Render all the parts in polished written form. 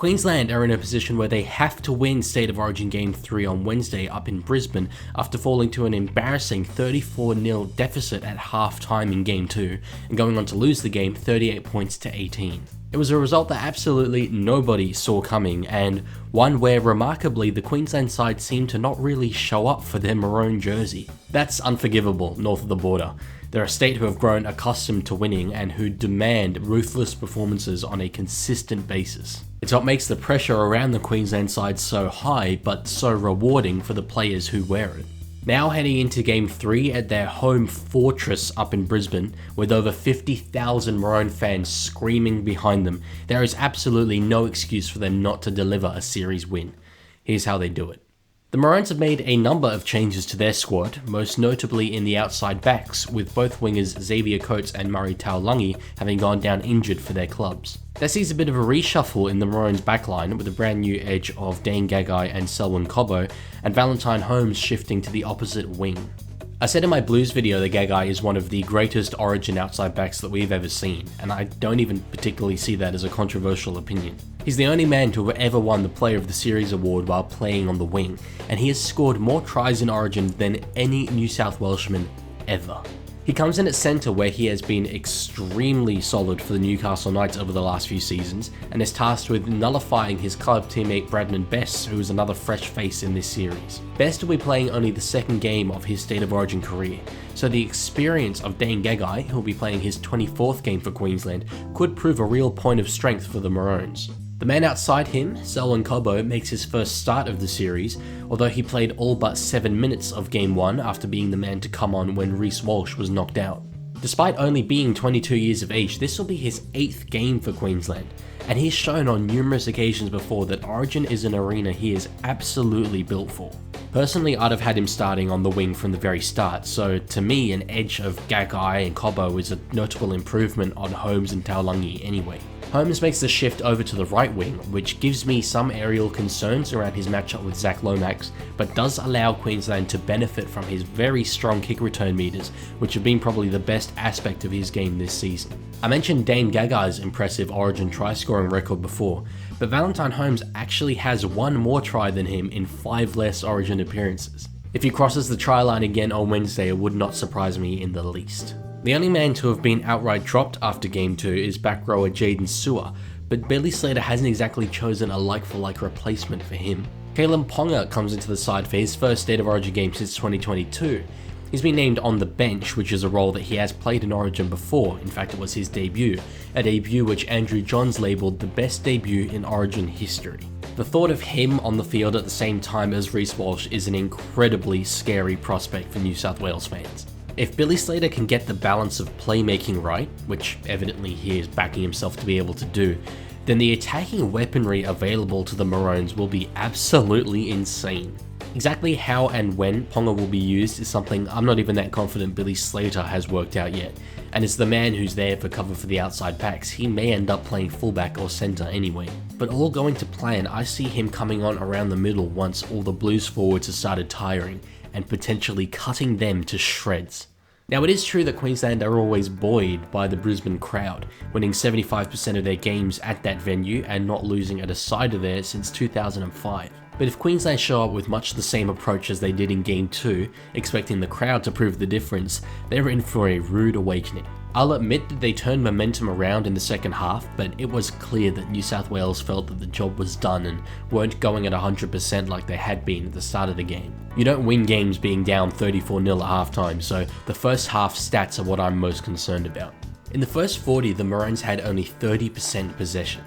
Queensland are in a position where they have to win State of Origin Game 3 on Wednesday up in Brisbane after falling to an embarrassing 34-0 deficit at half-time in Game 2 and going on to lose the game 38 points to 18. It was a result that absolutely nobody saw coming, and one where remarkably the Queensland side seemed to not really show up for their maroon jersey. That's unforgivable north of the border. They're a state who have grown accustomed to winning and who demand ruthless performances on a consistent basis. It's what makes the pressure around the Queensland side so high, but so rewarding for the players who wear it. Now heading into Game 3 at their home fortress up in Brisbane, with over 50,000 Maroon fans screaming behind them, there is absolutely no excuse for them not to deliver a series win. Here's how they do it. The Maroons have made a number of changes to their squad, most notably in the outside backs, with both wingers Xavier Coates and Murray Taulagi having gone down injured for their clubs. That sees a bit of a reshuffle in the Maroons' backline, with a brand new edge of Dane Gagai and Selwyn Cobbo, and Valentine Holmes shifting to the opposite wing. I said in my Blues video that Gagai is one of the greatest Origin outside backs that we've ever seen, and I don't even particularly see that as a controversial opinion. He's the only man to have ever won the Player of the Series award while playing on the wing, and he has scored more tries in Origin than any New South Welshman ever. He comes in at centre where he has been extremely solid for the Newcastle Knights over the last few seasons, and is tasked with nullifying his club teammate Bradman Best, who is another fresh face in this series. Best will be playing only the second game of his State of Origin career, so the experience of Dane Gagai, who will be playing his 24th game for Queensland, could prove a real point of strength for the Maroons. The man outside him, Selwyn Cobbo, makes his first start of the series, although he played all but 7 minutes of Game 1 after being the man to come on when Reece Walsh was knocked out. Despite only being 22 years of age, this will be his 8th game for Queensland, and he's shown on numerous occasions before that Origin is an arena he is absolutely built for. Personally, I'd have had him starting on the wing from the very start, so to me an edge of Gagai and Cobbo is a notable improvement on Holmes and Taulagi anyway. Holmes makes the shift over to the right wing, which gives me some aerial concerns around his matchup with Zach Lomax, but does allow Queensland to benefit from his very strong kick return meters, which have been probably the best aspect of his game this season. I mentioned Dane Gagai's impressive Origin try scoring record before, but Valentine Holmes actually has one more try than him in 5 less Origin appearances. If he crosses the try line again on Wednesday, it would not surprise me in the least. The only man to have been outright dropped after Game 2 is back rower Jaden Sewer, but Billy Slater hasn't exactly chosen a like-for-like replacement for him. Kalen Ponga comes into the side for his first State of Origin game since 2022. He's been named on the bench, which is a role that he has played in Origin before. In fact, it was his debut, a debut which Andrew Johns labelled the best debut in Origin history. The thought of him on the field at the same time as Reece Walsh is an incredibly scary prospect for New South Wales fans. If Billy Slater can get the balance of playmaking right, which evidently he is backing himself to be able to do, then the attacking weaponry available to the Maroons will be absolutely insane. Exactly how and when Ponga will be used is something I'm not even that confident Billy Slater has worked out yet, and as the man who's there for cover for the outside backs, he may end up playing fullback or centre anyway. But all going to plan, I see him coming on around the middle once all the Blues forwards have started tiring, and potentially cutting them to shreds. Now, it is true that Queensland are always buoyed by the Brisbane crowd, winning 75% of their games at that venue and not losing at a side of there since 2005. But if Queensland show up with much the same approach as they did in Game 2, expecting the crowd to prove the difference, they're in for a rude awakening. I'll admit that they turned momentum around in the second half, but it was clear that New South Wales felt that the job was done and weren't going at 100% like they had been at the start of the game. You don't win games being down 34-0 at halftime, so the first half stats are what I'm most concerned about. In the first 40, the Maroons had only 30% possession.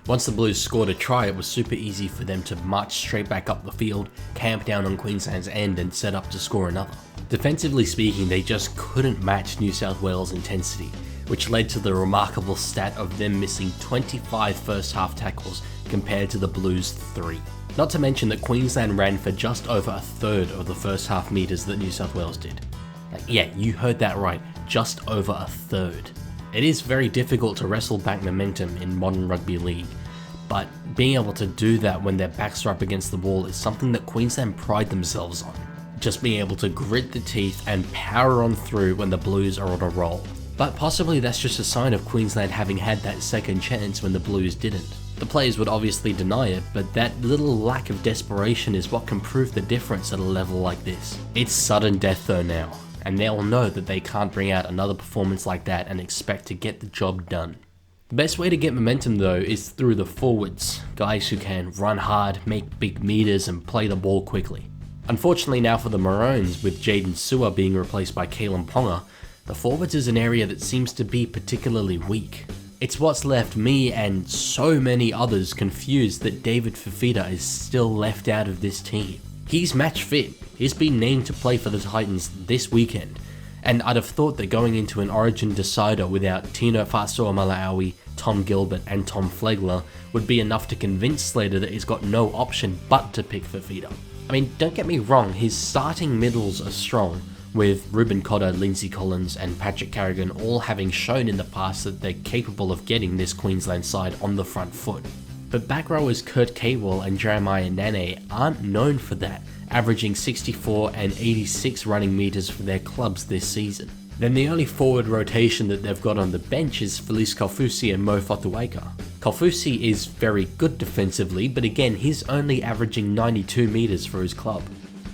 Once the Blues scored a try, it was super easy for them to march straight back up the field, camp down on Queensland's end and set up to score another. Defensively speaking, they just couldn't match New South Wales' intensity, which led to the remarkable stat of them missing 25 first half tackles compared to the Blues' 3. Not to mention that Queensland ran for just over a third of the first half meters that New South Wales did. Yeah, you heard that right, just over a third. It is very difficult to wrestle back momentum in modern rugby league, but being able to do that when their backs are up against the wall is something that Queensland pride themselves on. Just being able to grit the teeth and power on through when the Blues are on a roll. But possibly that's just a sign of Queensland having had that second chance when the Blues didn't. The players would obviously deny it, but that little lack of desperation is what can prove the difference at a level like this. It's sudden death though now, and they all know that they can't bring out another performance like that and expect to get the job done. The best way to get momentum though is through the forwards, guys who can run hard, make big meters and play the ball quickly. Unfortunately now for the Maroons, with Jaden Sewer being replaced by Kalen Ponga, the forwards is an area that seems to be particularly weak. It's what's left me and so many others confused that David Fifita is still left out of this team. He's match fit, he's been named to play for the Titans this weekend, and I'd have thought that going into an Origin decider without Tino Fa'asuamaleaui, Tom Gilbert and Tom Flegler would be enough to convince Slater that he's got no option but to pick Fifita. I mean, don't get me wrong, his starting middles are strong, with Ruben Cotter, Lindsay Collins and Patrick Carrigan all having shown in the past that they're capable of getting this Queensland side on the front foot. But back rowers Kurt Cawell and Jeremiah Nane aren't known for that, averaging 64 and 86 running meters for their clubs this season. Then the only forward rotation that they've got on the bench is Felice Kaufusi and Mo Fotuaika. Kaufusi is very good defensively, but again he's only averaging 92 meters for his club.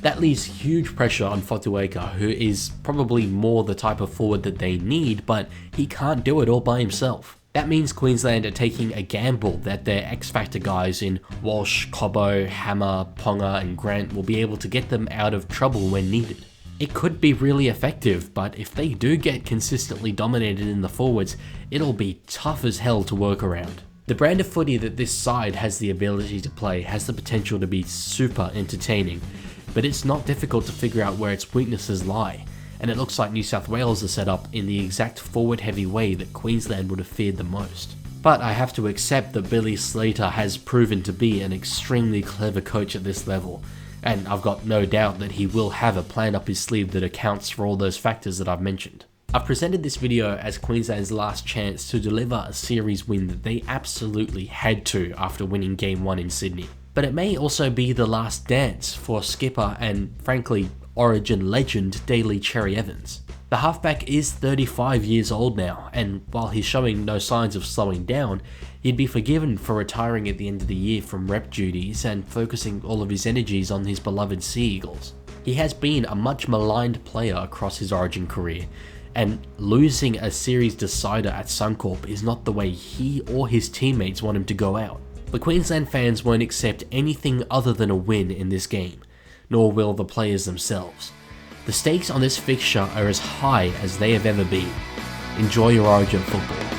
That leaves huge pressure on Fotuaika, who is probably more the type of forward that they need, but he can't do it all by himself. That means Queensland are taking a gamble that their X-Factor guys in Walsh, Cobbo, Hammer, Ponga and Grant will be able to get them out of trouble when needed. It could be really effective, but if they do get consistently dominated in the forwards, it'll be tough as hell to work around. The brand of footy that this side has the ability to play has the potential to be super entertaining, but it's not difficult to figure out where its weaknesses lie, and it looks like New South Wales are set up in the exact forward-heavy way that Queensland would have feared the most. But I have to accept that Billy Slater has proven to be an extremely clever coach at this level, and I've got no doubt that he will have a plan up his sleeve that accounts for all those factors that I've mentioned. I've presented this video as Queensland's last chance to deliver a series win that they absolutely had to after winning Game 1 in Sydney. But it may also be the last dance for skipper and, frankly, Origin legend Daly Cherry Evans. The halfback is 35 years old now, and while he's showing no signs of slowing down, he'd be forgiven for retiring at the end of the year from rep duties and focusing all of his energies on his beloved Sea Eagles. He has been a much maligned player across his Origin career, and losing a series decider at Suncorp is not the way he or his teammates want him to go out. But Queensland fans won't accept anything other than a win in this game, nor will the players themselves. The stakes on this fixture are as high as they have ever been. Enjoy your Origin football.